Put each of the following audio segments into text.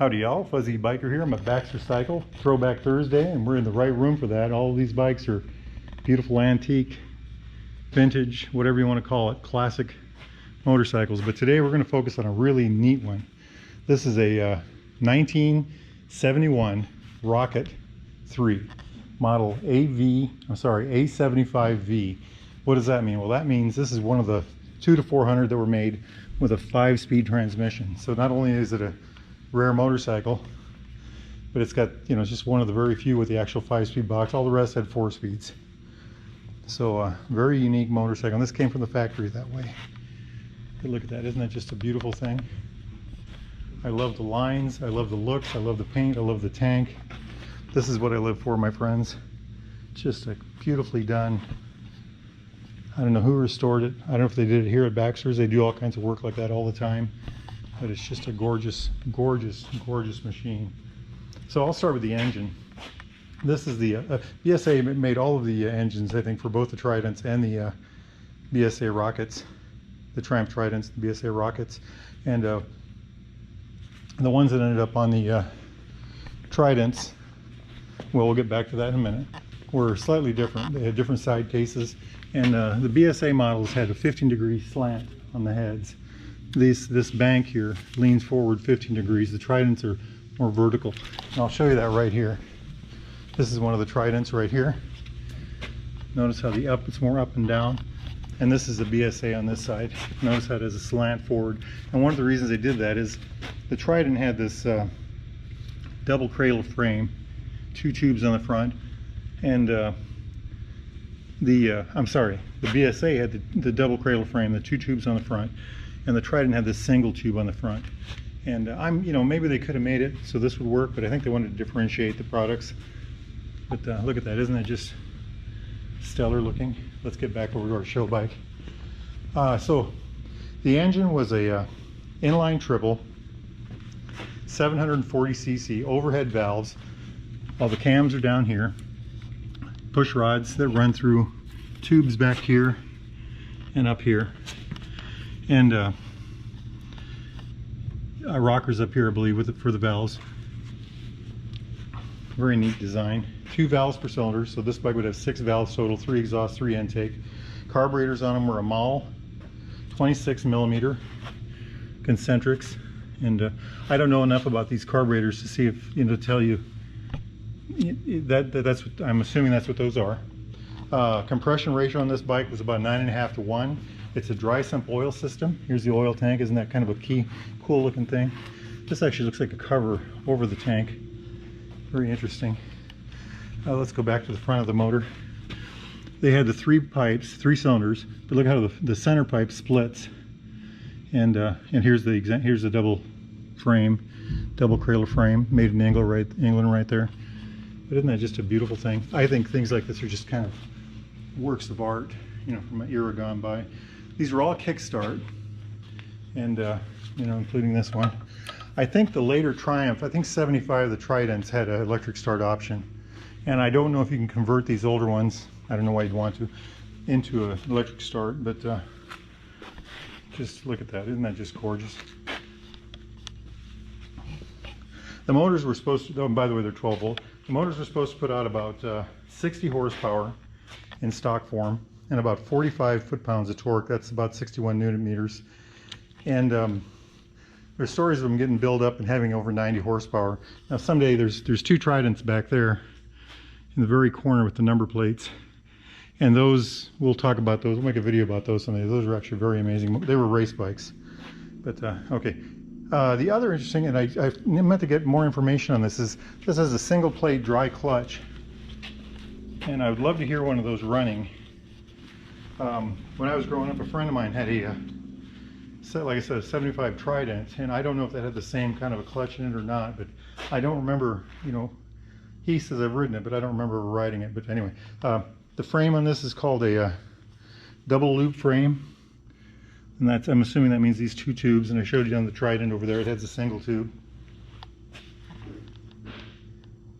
Howdy y'all, Fuzzy Biker here. I'm at Baxter Cycle, Throwback Thursday, and we're in the right room for that. All of these bikes are beautiful antique, vintage, whatever you want to call it, classic motorcycles. But today we're going to focus on a really neat one. This is a 1971 Rocket III, model A75V. What does that mean? Well, that means this is one of the 2 to 400 that were made with a 5-speed transmission. So not only is it a rare motorcycle, but it's got, you know, it's just one of the very few with the actual 5-speed box. All the rest had 4 speeds. So very unique motorcycle. And this came from the factory that way. But look at that, isn't that just a beautiful thing? I love the lines, I love the looks, I love the paint, I love the tank. This is what I live for, my friends. Just a beautifully done. I don't know who restored it. I don't know if they did it here at Baxter's. They do all kinds of work like that all the time. But it's just a gorgeous, gorgeous, gorgeous machine. So I'll start with the engine. This is the BSA made all of the engines, I think, for both the Tridents and the BSA Rockets, the Triumph Tridents, the BSA Rockets, and the ones that ended up on the Tridents. Well, we'll get back to that in a minute. Were slightly different. They had different side cases, and the BSA models had a 15-degree slant on the heads. This bank here leans forward 15 degrees. The Tridents are more vertical. And I'll show you that right here. This is one of the Tridents right here. Notice how it's more up and down. And this is the BSA on this side. Notice how it has a slant forward. And one of the reasons they did that is the Trident had this double cradle frame, 2 tubes on the front, and the BSA had the double cradle frame, the 2 tubes on the front, and the Trident had this single tube on the front. And maybe they could have made it so this would work, but I think they wanted to differentiate the products. But look at that, isn't that just stellar looking? Let's get back over to our show bike. So the engine was a inline triple, 740cc, overhead valves. All the cams are down here, push rods that run through tubes back here and up here, and rockers up here, I believe, for the valves. Very neat design. 2 valves per cylinder, so this bike would have 6 valves total, 3 exhaust, 3 intake. Carburetors on them were a MAL 26mm concentrics, and I don't know enough about these carburetors to see if, to tell you that's what I'm assuming that's what those are. Compression ratio on this bike was about 9.5 to 1. It's a dry sump oil system. Here's the oil tank. Isn't that kind of a cool looking thing? This actually looks like a cover over the tank. Very interesting. Let's go back to the front of the motor. They had the 3 pipes, 3 cylinders, but look how the center pipe splits. And here's the double frame, double cradle frame, made in England right there. But isn't that just a beautiful thing? I think things like this are just kind of works of art, from an era gone by. These are all kickstart, and including this one. I think the later Triumph, I think 75, the Tridents had an electric start option. And I don't know if you can convert these older ones, I don't know why you'd want to, into an electric start, but just look at that. Isn't that just gorgeous? The motors were supposed to, oh, by the way, they're 12 volt. The motors were supposed to put out about 60 horsepower in stock form and about 45 foot-pounds of torque. That's about 61 Newton meters. And there's stories of them getting built up and having over 90 horsepower. Now someday there's 2 Tridents back there in the very corner with the number plates. And those, we'll talk about those. We'll make a video about those someday. Those are actually very amazing. They were race bikes. But okay. The other interesting, and I meant to get more information on this, is this has a single plate dry clutch. And I would love to hear one of those running. When I was growing up, a friend of mine had like I said, a 75 Trident, and I don't know if that had the same kind of a clutch in it or not, but I don't remember, he says I've ridden it, but I don't remember riding it. But anyway, the frame on this is called a double loop frame. And I'm assuming that means these 2 tubes, and I showed you on the Trident over there, it has a single tube.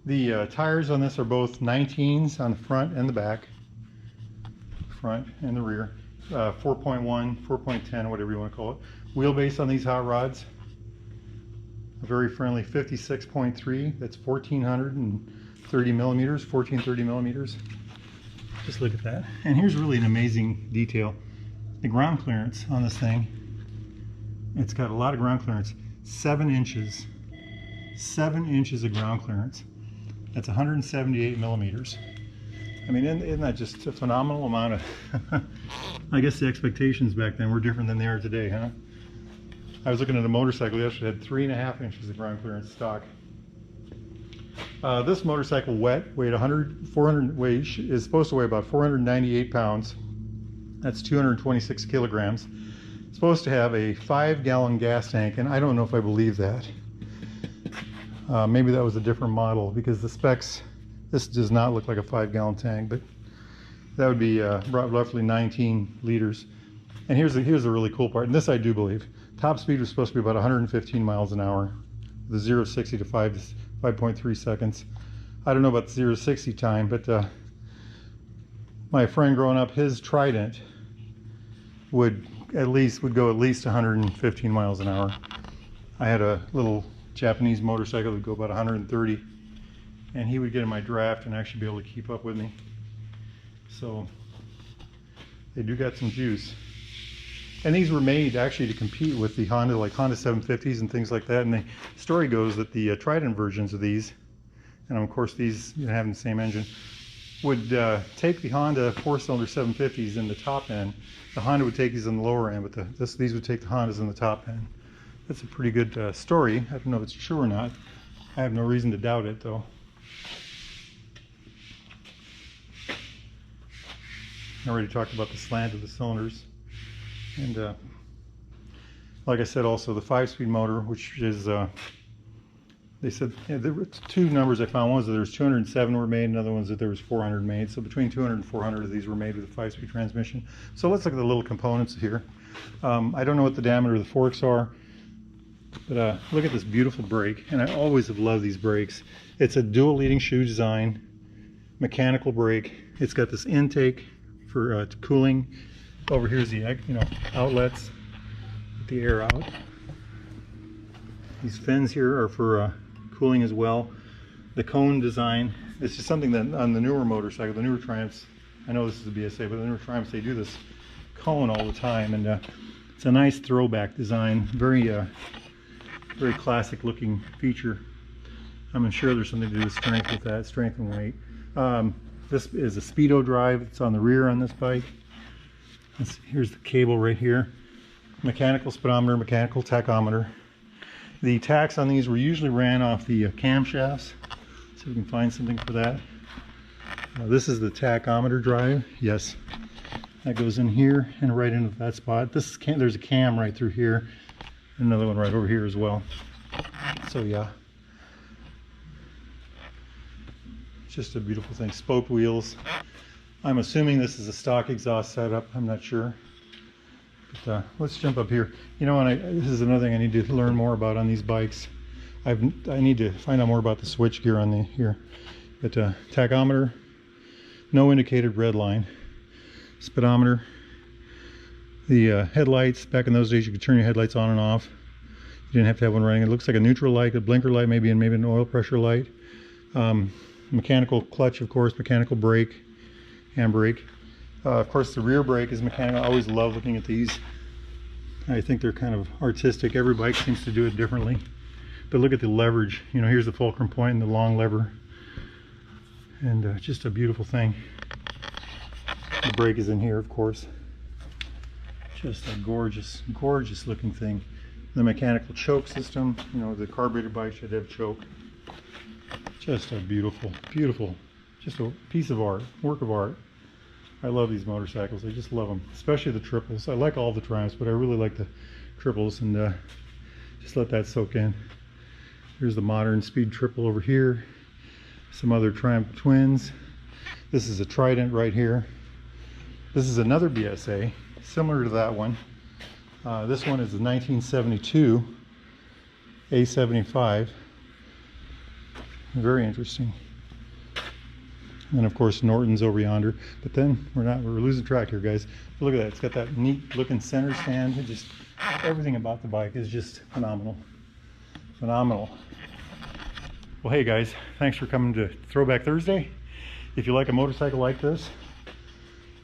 The tires on this are both 19s on the front and the back, front and the rear, 4.1, 4.10, whatever you want to call it. Wheelbase on these hot rods, a very friendly 56.3. That's 1430 millimeters, 1430 millimeters. Just look at that. And here's really an amazing detail. The ground clearance on this thing, it's got a lot of ground clearance. 7 inches. 7 inches of ground clearance. That's 178 millimeters. I mean, isn't that just a phenomenal amount of... I guess the expectations back then were different than they are today, huh? I was looking at a motorcycle yesterday that had 3.5 inches of ground clearance stock. This motorcycle weighed 400, is supposed to weigh about 498 pounds. That's 226 kilograms. It's supposed to have a 5-gallon gas tank, and I don't know if I believe that. Maybe that was a different model, because the specs, this does not look like a 5-gallon tank, but that would be roughly 19 liters. And here's the really cool part, and this I do believe. Top speed was supposed to be about 115 miles an hour. The 0-60 to 5.3 seconds. I don't know about the 0-60 time, but my friend growing up, his Trident would go at least 115 miles an hour. I had a little Japanese motorcycle that would go about 130, and he would get in my draft and actually be able to keep up with me. So they do got some juice. And these were made actually to compete with the Honda, like Honda 750s and things like that. And the story goes that the Trident versions of these, and of course these having the same engine, would take the Honda 4-cylinder 750s in the top end. The Honda would take these in the lower end, but these would take the Hondas in the top end. That's a pretty good story. I don't know if it's true or not. I have no reason to doubt it, though. I already talked about the slant of the cylinders. And like I said, also the 5-speed motor, which is, they said, there were 2 numbers I found. One was that there was 207 were made, another one was that there was 400 made. So between 200 and 400 of these were made with a 5-speed transmission. So let's look at the little components here. I don't know what the diameter of the forks are, but look at this beautiful brake. And I always have loved these brakes. It's a dual leading shoe design, mechanical brake. It's got this intake for cooling. Over here's the outlets, get the air out. These fins here are for cooling as well. The cone design, it's just something that on the newer motorcycle, the newer Triumphs, I know this is a BSA, but the newer Triumphs, they do this cone all the time, and it's a nice throwback design, very classic looking feature. I'm sure there's something to do with strength with that, strength and weight. This is a Speedo drive. It's on the rear on this bike. Here's the cable right here. Mechanical speedometer, mechanical tachometer. The tacks on these were usually ran off the camshafts. See if we can find something for that. This is the tachometer drive. Yes, that goes in here and right into that spot. There's a cam right through here. Another one right over here as well. So yeah, just a beautiful thing. Spoked wheels. I'm assuming this is a stock exhaust setup. I'm not sure. But let's jump up here. You know, and this is another thing I need to learn more about on these bikes. I need to find out more about the switch gear on here. But tachometer, no indicated red line. Speedometer. The headlights, back in those days you could turn your headlights on and off. You didn't have to have one running. It looks like a neutral light, a blinker light maybe, and maybe an oil pressure light. Mechanical clutch, of course, mechanical brake, handbrake. Of course, the rear brake is mechanical. I always love looking at these. I think they're kind of artistic. Every bike seems to do it differently. But look at the leverage. You know, here's the fulcrum point and the long lever. And just a beautiful thing. The brake is in here, of course. Just a gorgeous, gorgeous looking thing. The mechanical choke system. You know, the carburetor bike should have choke. Just a beautiful, beautiful, just a piece of art, work of art. I love these motorcycles. I just love them, especially the triples. I like all the Triumphs, but I really like the triples, and just let that soak in. Here's the modern speed triple over here. Some other Triumph twins. This is a Trident right here. This is another BSA, similar to that one. This one is a 1972 A75. Very interesting. And of course Norton's over yonder, but then we're losing track here, guys. But look at that, it's got that neat looking center stand. It just, everything about the bike is just phenomenal. Phenomenal. Well, hey guys, thanks for coming to Throwback Thursday. If you like a motorcycle like this,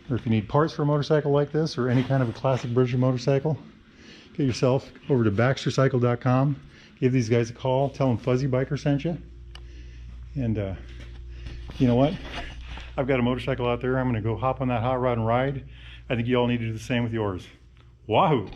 or if you need parts for a motorcycle like this, or any kind of a classic version motorcycle, get yourself over to baxtercycle.com. Give these guys a call. Tell them Fuzzy Biker sent you. And you know what? I've got a motorcycle out there. I'm going to go hop on that hot rod and ride. I think you all need to do the same with yours. Wahoo!